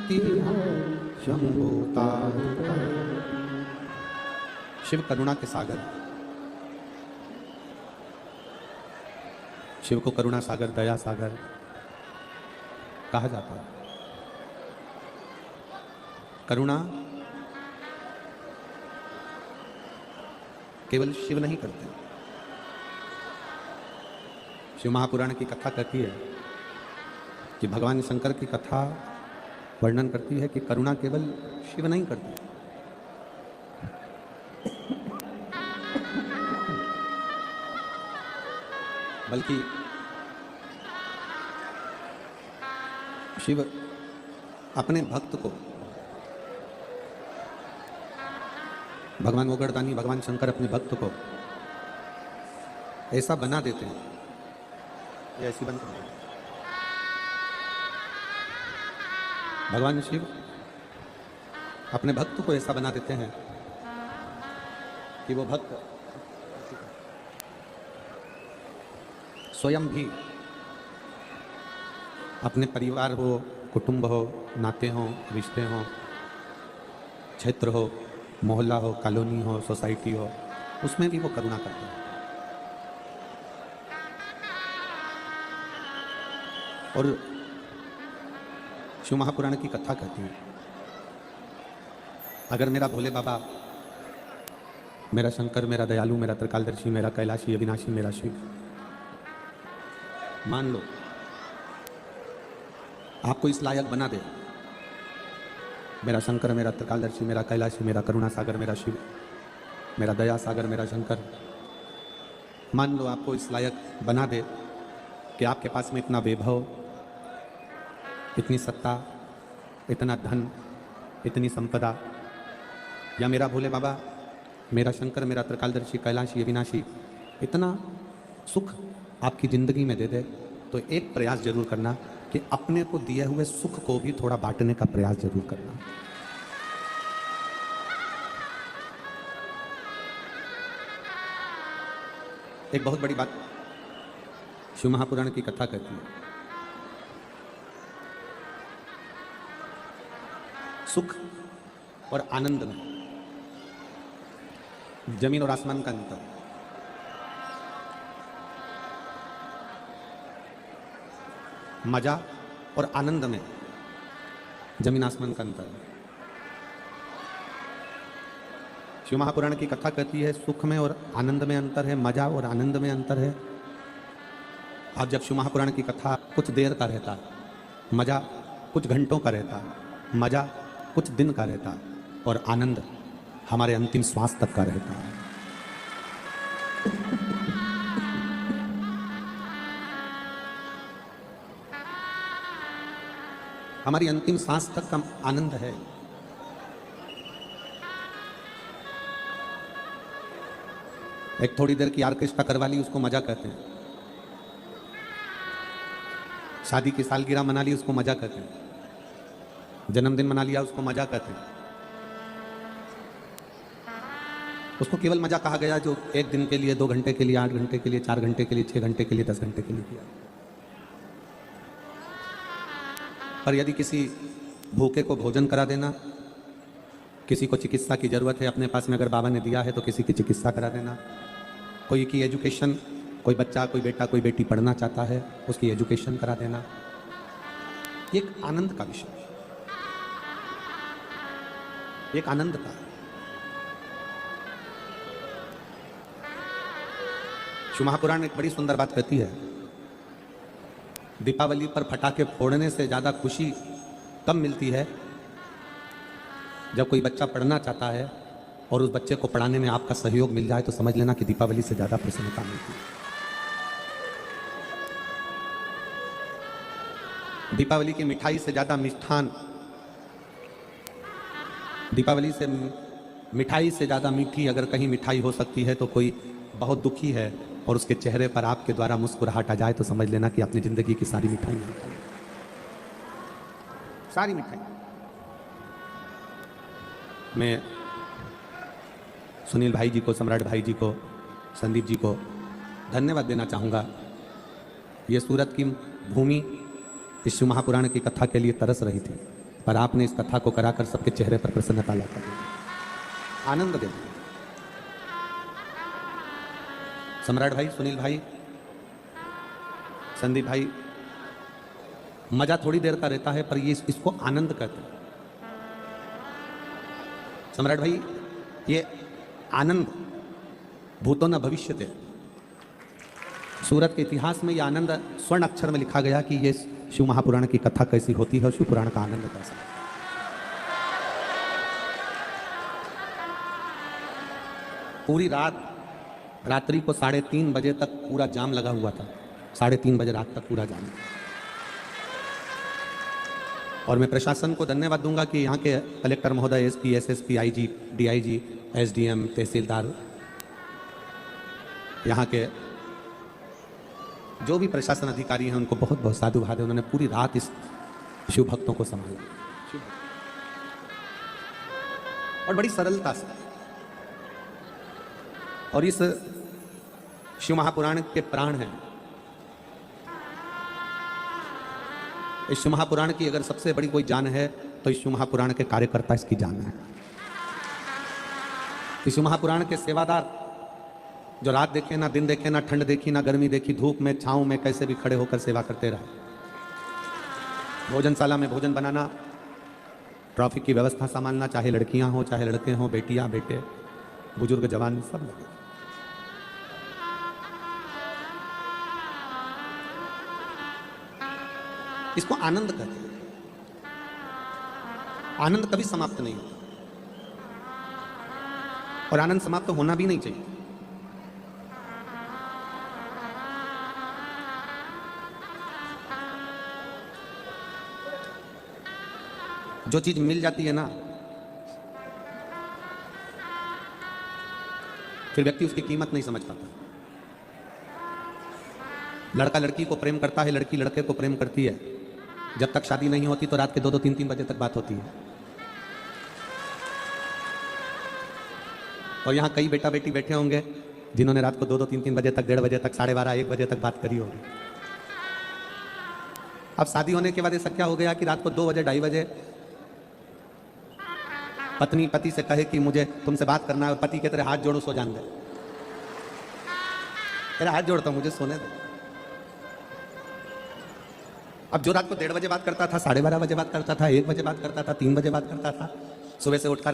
शक्ति हो शंभुता। शिव करुणा के सागर, शिव को करुणा सागर, दया सागर कहा जाता है। करुणा केवल शिव नहीं करते। शिव महापुराण की कथा कहती है कि भगवान शंकर की कथा वर्णन करती है कि करुणा केवल शिव नहीं करते, बल्कि शिव अपने भक्त को, भगवान मोगड़दानी भगवान शंकर अपने भक्त को ऐसा बना देते हैं, ये ऐसी बन करते हैं। भगवान शिव अपने भक्त को ऐसा बना देते हैं कि वो भक्त स्वयं भी अपने परिवार हो, कुटुंब हो, नाते हो, रिश्ते हो, क्षेत्र हो, मोहल्ला हो, कॉलोनी हो, सोसाइटी हो, उसमें भी वो करुणा करते हैं। और शिव महापुराण की कथा कहती है, अगर मेरा भोले बाबा, मेरा शंकर, मेरा दयालु, मेरा त्रिकालदर्शी, मेरा कैलाशी, अविनाशी, मेरा शिव, मान लो आपको इस लायक बना दे, मेरा शंकर, मेरा त्रिकालदर्शी, मेरा कैलाशी, मेरा करुणा सागर, मेरा शिव, मेरा दया सागर, मेरा शंकर, मान लो आपको इस लायक बना दे कि आपके पास में इतना वैभव, इतनी सत्ता, इतना धन, इतनी संपदा, या मेरा भोले बाबा, मेरा शंकर, मेरा त्रिकालदर्शी, कैलाशी, अविनाशी इतना सुख आपकी ज़िंदगी में दे दे, तो एक प्रयास जरूर करना कि अपने को दिए हुए सुख को भी थोड़ा बांटने का प्रयास जरूर करना। एक बहुत बड़ी बात शिव महापुराण की कथा कहती है, सुख और आनंद में जमीन और आसमान का अंतर। मजा और आनंद में जमीन आसमान का अंतर है। शिव महापुराण की कथा कहती है सुख में और आनंद में अंतर है, मजा और आनंद में अंतर है। अब जब शिव महापुराण की कथा कुछ देर का रहता है, मजा कुछ घंटों का रहता है, मजा कुछ दिन का रहता है, और आनंद हमारे अंतिम श्वास तक का रहता है। हमारी अंतिम सांस तक का आनंद है। एक थोड़ी देर की ऑर्केस्ट्रा करवा ली, उसको मजा कहते हैं। शादी की सालगिरह मना ली, उसको मजा कहते हैं। जन्मदिन मना लिया, उसको मजा कहते हैं। उसको केवल मजा कहा गया जो एक दिन के लिए, 2 घंटे के लिए, 8 घंटे के लिए, 4 घंटे के लिए, 6 घंटे के लिए, 10 घंटे के लिए किया। पर यदि किसी भूखे को भोजन करा देना, किसी को चिकित्सा की जरूरत है, अपने पास में अगर बाबा ने दिया है तो किसी की चिकित्सा करा देना, कोई की एजुकेशन, कोई बच्चा, कोई बेटा, कोई बेटी पढ़ना चाहता है, उसकी एजुकेशन करा देना, ये एक आनंद का विषय है, एक आनंद का। शिव महापुराण एक बड़ी सुंदर बात कहती है, दीपावली पर पटाखे फोड़ने से ज़्यादा खुशी तब मिलती है जब कोई बच्चा पढ़ना चाहता है और उस बच्चे को पढ़ाने में आपका सहयोग मिल जाए, तो समझ लेना कि दीपावली से ज़्यादा प्रसन्नता मिलती है। दीपावली की मिठाई से ज़्यादा मिष्ठान, दीपावली से मिठाई से ज़्यादा मीठी अगर कहीं मिठाई हो सकती है तो कोई बहुत दुखी है और उसके चेहरे पर आपके द्वारा मुस्कुराहट आ जाए, तो समझ लेना कि अपनी ज़िंदगी की सारी मिठाई, सारी मिठाई। मैं सुनील भाई जी को, सम्राट भाई जी को, संदीप जी को धन्यवाद देना चाहूँगा। ये सूरत की भूमि इस शिव महापुराण की कथा के लिए तरस रही थी। पर आपने इस कथा को कराकर सबके चेहरे पर प्रसन्नता लाकर दी, आनंद दे दिया। सम्राट भाई, सुनील भाई, संदीप भाई, मजा थोड़ी देर का रहता है पर ये इसको आनंद कहते हैं। सम्राट भाई, ये आनंद भूतो न भविष्यते, सूरत के इतिहास में ये आनंद स्वर्ण अक्षर में लिखा गया कि ये शिव महापुराण की कथा कैसी होती है और शिव पुराण का आनंद कैसा है। पूरी रात, रात्रि को 3:30 बजे तक पूरा जाम लगा हुआ था, 3:30 बजे रात तक पूरा जाम। और मैं प्रशासन को धन्यवाद दूंगा कि यहाँ के कलेक्टर महोदय, SP, SSP, IG, DIG, SDM, तहसीलदार, यहाँ के जो भी प्रशासन अधिकारी हैं उनको बहुत बहुत साधुवाद है। उन्होंने पूरी रात इस शिव भक्तों को संभाला और बड़ी सरलता से। और इस शिव महापुराण के प्राण हैं। इस शिव महापुराण की अगर सबसे बड़ी कोई जान है तो इस शिव महापुराण के कार्यकर्ता इसकी जान है। इस शिव महापुराण के सेवादार जो रात देखे ना दिन देखे, ना ठंड देखी ना गर्मी देखी, धूप में छांव में कैसे भी खड़े होकर सेवा करते रहे। भोजनशाला में भोजन बनाना, ट्रैफिक की व्यवस्था संभालना, चाहे लड़कियां हो चाहे लड़के हों, बेटियां बेटे, बुजुर्ग जवान, सब लगे। इसको आनंद कहते हैं। आनंद कभी समाप्त नहीं होता और आनंद समाप्त होना भी नहीं चाहिए। जो चीज मिल जाती है ना, फिर व्यक्ति उसकी कीमत नहीं समझ पाता। लड़का लड़की को प्रेम करता है, लड़की लड़के को प्रेम करती है। जब तक शादी नहीं होती तो रात के 2-2, 3-3 बजे तक बात होती है। और यहाँ कई बेटा बेटी बैठे होंगे जिन्होंने रात को 2-2, 3-3 बजे तक, 1:30 बजे तक, 12:30, 1 बजे तक बात करी होगी। अब शादी होने के बाद ऐसा क्या हो गया कि रात को 2 बजे, 2:30 बजे पत्नी पति से कहे कि मुझे तुमसे बात करना है, और पति के तेरे हाथ जोड़ो, सो जान दे, तेरा हाथ जोड़ता हूं, मुझे सोने दे। अब जो रात को 1:30 बजे बात करता था, 12:30 बजे बात करता था, 1 बजे बात करता था, 3 बजे बात करता था, सुबह से उठकर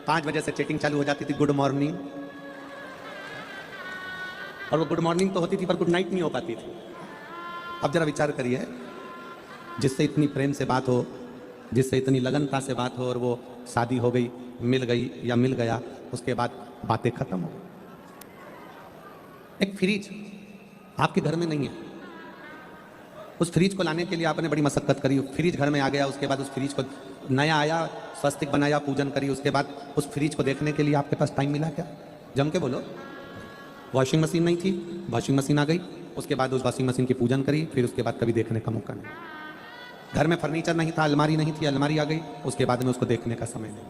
5 बजे से चैटिंग चालू हो जाती थी, गुड मॉर्निंग। और वो गुड मॉर्निंग तो होती थी पर गुड नाइट नहीं हो पाती थी। अब जरा विचार करिए, जिससे इतनी प्रेम से बात हो, जिससे इतनी लगनता से बात हो, और वो शादी हो गई, मिल गई या मिल गया, उसके बाद बातें खत्म हो। एक फ्रिज आपके घर में नहीं है, उस फ्रिज को लाने के लिए आपने बड़ी मशक्कत करी, फ्रिज घर में आ गया, उसके बाद उस फ्रिज को नया आया, स्वस्तिक बनाया, पूजन करी, उसके बाद उस फ्रिज को देखने के लिए आपके पास टाइम मिला क्या? जम के बोलो। वॉशिंग मशीन नहीं थी, वॉशिंग मशीन आ गई, उसके बाद उस वॉशिंग मशीन की पूजन करी, फिर उसके बाद कभी देखने का मौका नहीं। घर में फर्नीचर नहीं था, अलमारी नहीं थी, अलमारी आ गई, उसके बाद में उसको देखने का समय नहीं।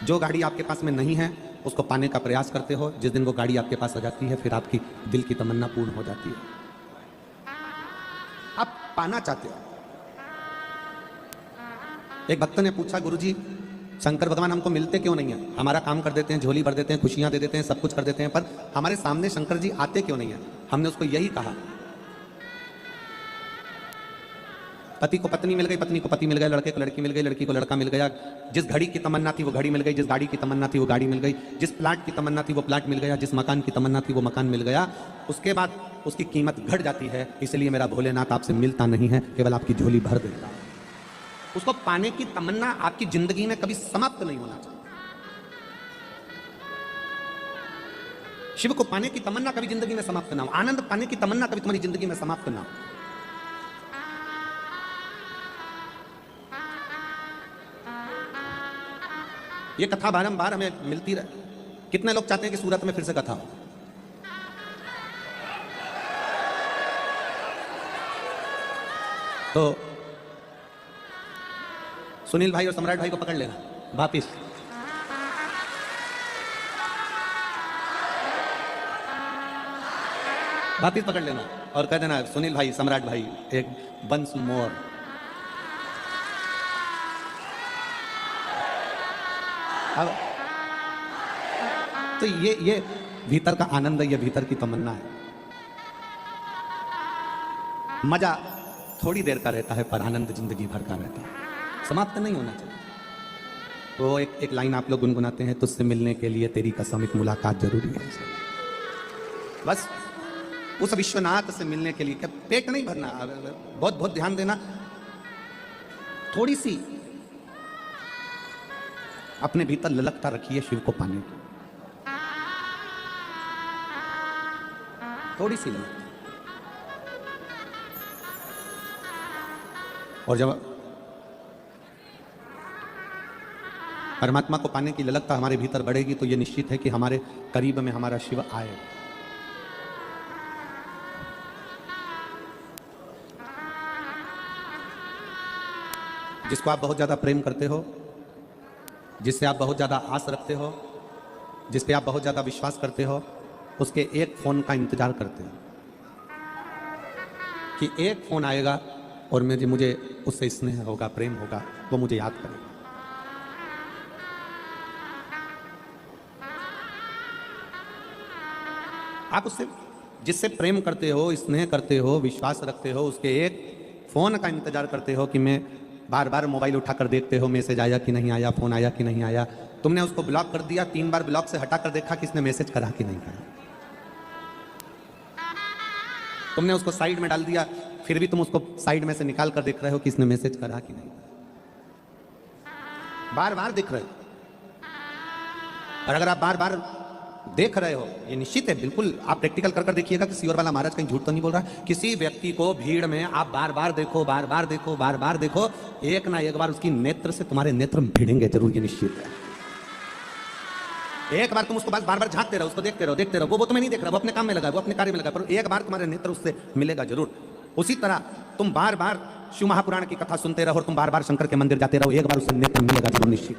जो गाड़ी आपके पास में नहीं है उसको पाने का प्रयास करते हो, जिस दिन वो गाड़ी आपके पास आ जाती है फिर आपकी दिल की तमन्ना पूर्ण हो जाती है, आप पाना चाहते हो। एक भक्त ने पूछा, गुरुजी शंकर भगवान हमको मिलते क्यों नहीं है? हमारा काम कर देते हैं, झोली भर देते हैं, खुशियां दे देते हैं, सब कुछ कर देते हैं, पर हमारे सामने शंकर जी आते क्यों नहीं है? हमने उसको यही कहा, पति को पत्नी मिल गई, पत्नी को पति मिल गया, लड़के को लड़की मिल गई, लड़की को लड़का मिल गया, जिस घड़ी की तमन्ना थी वो घड़ी मिल गई, जिस गाड़ी की तमन्ना थी वो गाड़ी मिल गई, जिस प्लाट की तमन्ना थी वो प्लाट मिल गया, जिस मकान की तमन्ना थी वो मकान मिल गया। उसके बाद उसकी कीमत घट जाती है, इसलिए मेरा भोलेनाथ आपसे मिलता नहीं है, केवल आपकी झोली भर देता है। उसको पाने की तमन्ना आपकी जिंदगी में कभी समाप्त नहीं होना चाहिए। शिव को पाने की तमन्ना कभी जिंदगी में समाप्त ना हो, आनंद पाने की तमन्ना कभी तुम्हारी जिंदगी में समाप्त ना हो। ये कथा बारंबार हमें मिलती रहे। कितने लोग चाहते हैं कि सूरत में फिर से कथा हो? तो सुनील भाई और सम्राट भाई को पकड़ लेना वापिस। वापिस पकड़ लेना और कह देना, सुनील भाई, सम्राट भाई, एक वंस मोर। अब तो ये भीतर का आनंद है, ये भीतर की तमन्ना है। मजा थोड़ी देर का रहता है पर आनंद जिंदगी भर का रहता है, समाप्त नहीं होना चाहिए। तो एक लाइन आप लोग गुनगुनाते हैं, तुझसे मिलने के लिए तेरी कसम एक मुलाकात जरूरी है। बस उस विश्वनाथ से मिलने के लिए क्या पेट नहीं भरना, बहुत बहुत ध्यान देना, थोड़ी सी अपने भीतर ललकता रखिए शिव को पाने की, थोड़ी सी ललकता। और जब परमात्मा को पाने की ललकता हमारे भीतर बढ़ेगी तो यह निश्चित है कि हमारे करीब में हमारा शिव आए। जिसको आप बहुत ज्यादा प्रेम करते हो, जिससे आप बहुत ज्यादा आस रखते हो, जिस पे आप बहुत ज्यादा विश्वास करते हो, उसके एक फोन का इंतजार करते हो कि एक फोन आएगा और मुझे उससे स्नेह होगा, प्रेम होगा, वो मुझे याद करेगा। आप उससे जिससे प्रेम करते हो, स्नेह करते हो, विश्वास रखते हो, उसके एक फोन का इंतजार करते हो कि मैं बार बार मोबाइल उठाकर देखते हो मैसेज आया कि नहीं आया, फोन आया कि नहीं आया। तुमने उसको ब्लॉक कर दिया, 3 बार ब्लॉक से हटाकर देखा कि इसने मैसेज करा कि नहीं करा। तुमने उसको साइड में डाल दिया, फिर भी तुम उसको साइड में से निकाल कर देख रहे हो कि इसने मैसेज करा कि नहीं। बार बार देख रहे हो। और अगर आप बार बार देख रहे हो, ये निश्चित है, बिल्कुल आप प्रैक्टिकल कर देखिएगा कि सियोर वाला महाराज कहीं झूठ तो नहीं बोल रहा। किसी व्यक्ति को भीड़ में आप बार बार देखो, बार बार देखो, बार बार देखो, एक ना एक बार उसकी नेत्र से तुम्हारे नेत्र भिड़ेंगे जरूर, ये निश्चित है। एक बार तुम उसको बार बार झांकते रहो, उसको देखते रहो, देखते रहो, वो तुम्हें नहीं देख रहा, वो अपने काम में लगा, वो अपने कार्य में लगा, पर एक बार तुम्हारे नेत्र उससे मिलेगा जरूर। उसी तरह तुम बार बार शिव महापुराण की कथा सुनते रहो और तुम बार बार शंकर के मंदिर जाते रहो, एक बार उससे नेत्र मिलेगा जरूर, निश्चित।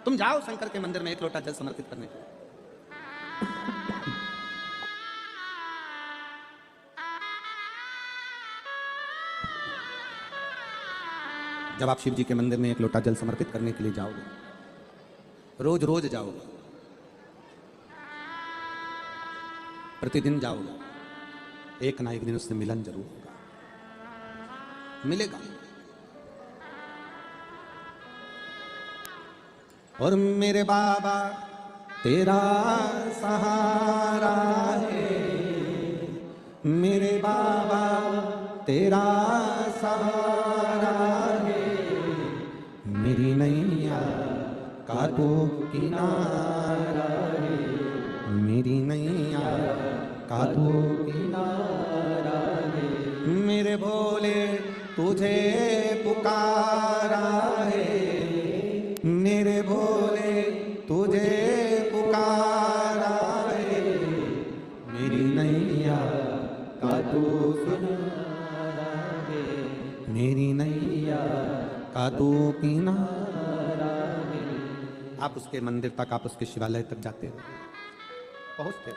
तुम जाओ शंकर के मंदिर में एक लोटा जल समर्पित करने के लिए। जब आप शिव जी के मंदिर में एक लोटा जल समर्पित करने के लिए जाओगे, रोज रोज जाओगे, प्रतिदिन जाओगे, एक ना एक दिन उससे मिलन जरूर होगा, मिलेगा। और मेरे बाबा तेरा सहारा है, मेरे बाबा तेरा सहारा है, मेरी नैया का तू किनारा है, मेरी नैया का तू किनारा है, मेरे भोले तुझे पुकारा है, मेरे भोले तुझे पुकारा है, मेरी नैया का तू किनारा है, मेरी नैया का तू किनारा है। आप उसके मंदिर तक, आप उसके शिवालय तक जाते हो, पहुंचते हो।